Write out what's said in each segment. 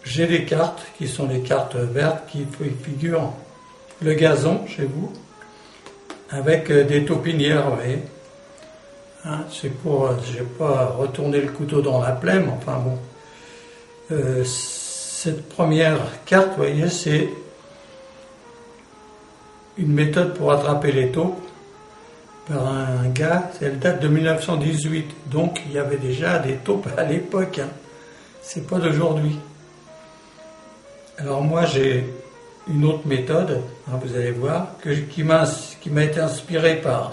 J'ai des cartes qui sont des cartes vertes qui figurent le gazon chez vous avec des taupinières, vous voyez. Hein, c'est pour, j'ai pas retourné le couteau dans la plaie, mais enfin bon. Cette première carte, vous voyez, c'est une méthode pour attraper les taupes par un gars, elle date de 1918, donc il y avait déjà des taupes à l'époque, hein. C'est pas d'aujourd'hui. Alors moi j'ai une autre méthode, hein, vous allez voir, qui m'a été inspirée par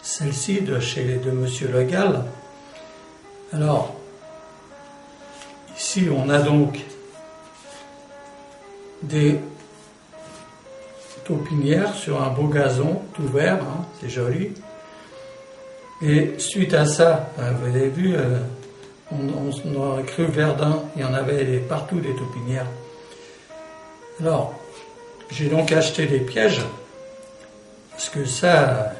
celle-ci de Monsieur Le Gall. Alors, ici on a donc des taupinières sur un beau gazon tout vert, hein, c'est joli. Et suite à ça, vous avez vu, on aurait cru Verdun, il y en avait partout des taupinières. Alors, j'ai donc acheté des pièges, parce que ça,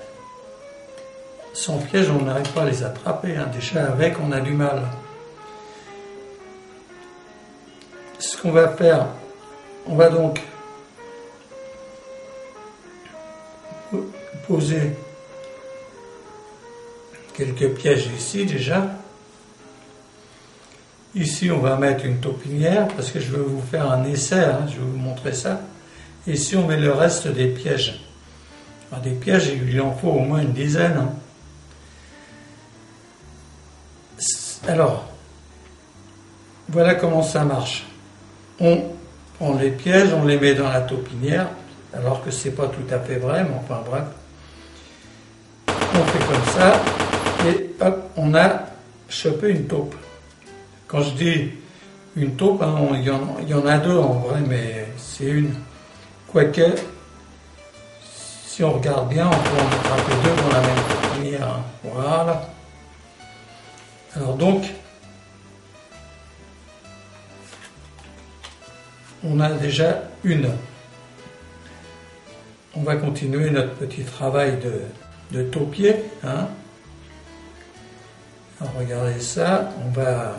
sans piège, on n'arrive pas à les attraper, hein. Déjà avec, on a du mal. Ce qu'on va faire, on va donc poser quelques pièges ici déjà. Ici, on va mettre une taupinière parce que je vais vous faire un essai, hein, je vais vous montrer ça. Et ici, on met le reste des pièges. Alors, des pièges, il en faut au moins une dizaine. Hein. Alors, voilà comment ça marche. On prend les pièges, on les met dans la taupinière, alors que c'est pas tout à fait vrai, mais enfin bref. On fait comme ça, et hop, on a chopé une taupe. Quand je dis une taupe, hein, il y en a deux en vrai, mais c'est une. Quoique, si on regarde bien, on peut en attraper deux dans la même taupinière. Hein. Voilà. Alors donc, on a déjà une. On va continuer notre petit travail de taupier. Hein. Alors regardez ça, on va...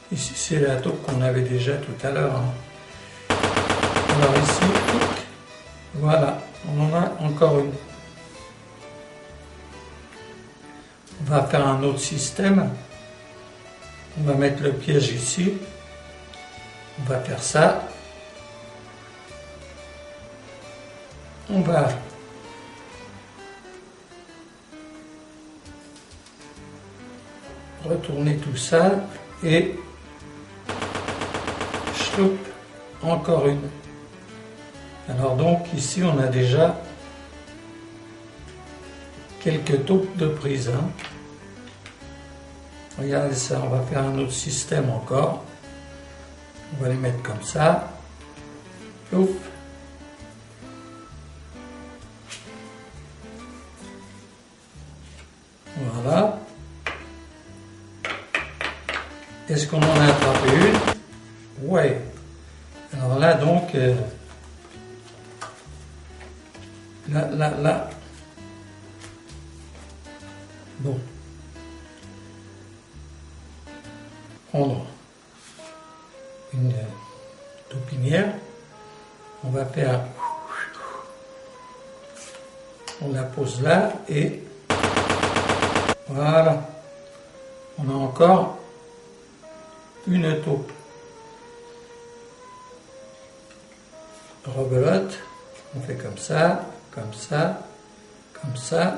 Ici c'est la taupe qu'on avait déjà tout à l'heure. Hein. Alors ici, voilà, on en a encore une. On va faire un autre système. On va mettre le piège ici. On va faire ça. On va retourner tout ça et chloup, encore une. Alors donc ici on a déjà quelques taupes de prise. Hein. Regardez ça, on va faire un autre système encore. On va les mettre comme ça. Ouf. Voilà. Est-ce qu'on en a attrapé une? Ouais. Alors là donc, là. Bon. Prendre une taupinière. On va faire... On la pose là et... Voilà. On a encore une taupe. Rebelote. On fait comme ça, comme ça, comme ça.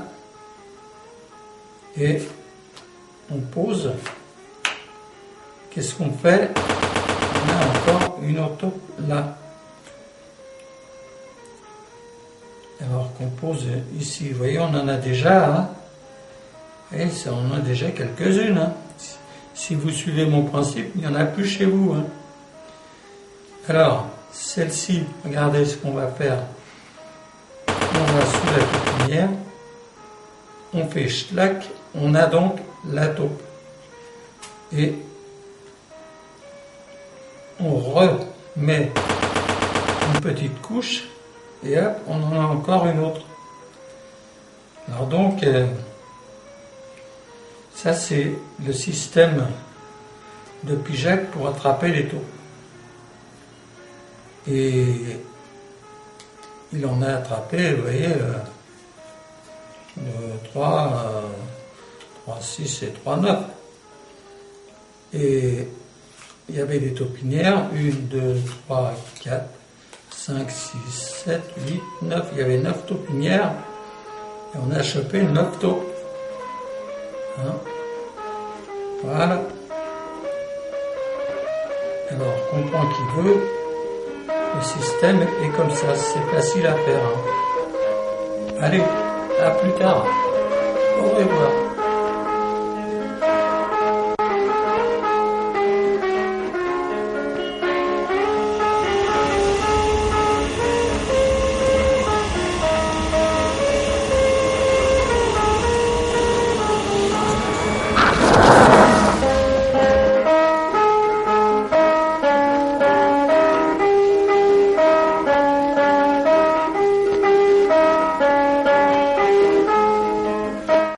Et on pose. Qu'est-ce qu'on fait? On a encore une autre taupe là. Alors qu'on pose ici, vous voyez, on en a déjà, hein, et ça, on en a déjà quelques-unes. Hein. Si vous suivez mon principe, il n'y en a plus chez vous. Hein. Alors, celle-ci, regardez ce qu'on va faire. On va sous la taupinière, on fait schlac, on a donc la taupe. Et on remet une petite couche et hop, on en a encore une autre. Alors donc, Ça, c'est le système de Pigeac pour attraper les taupes. Et il en a attrapé, vous voyez, 3, 6 et 3, 9. Et il y avait des taupinières, 1, 2, 3, 4, 5, 6, 7, 8, 9. Il y avait 9 taupinières et on a chopé 9 taupes. Hein? Voilà. Alors, on comprend qui veut. Le système est comme ça, c'est facile à faire. Hein. Allez, à plus tard. Au revoir.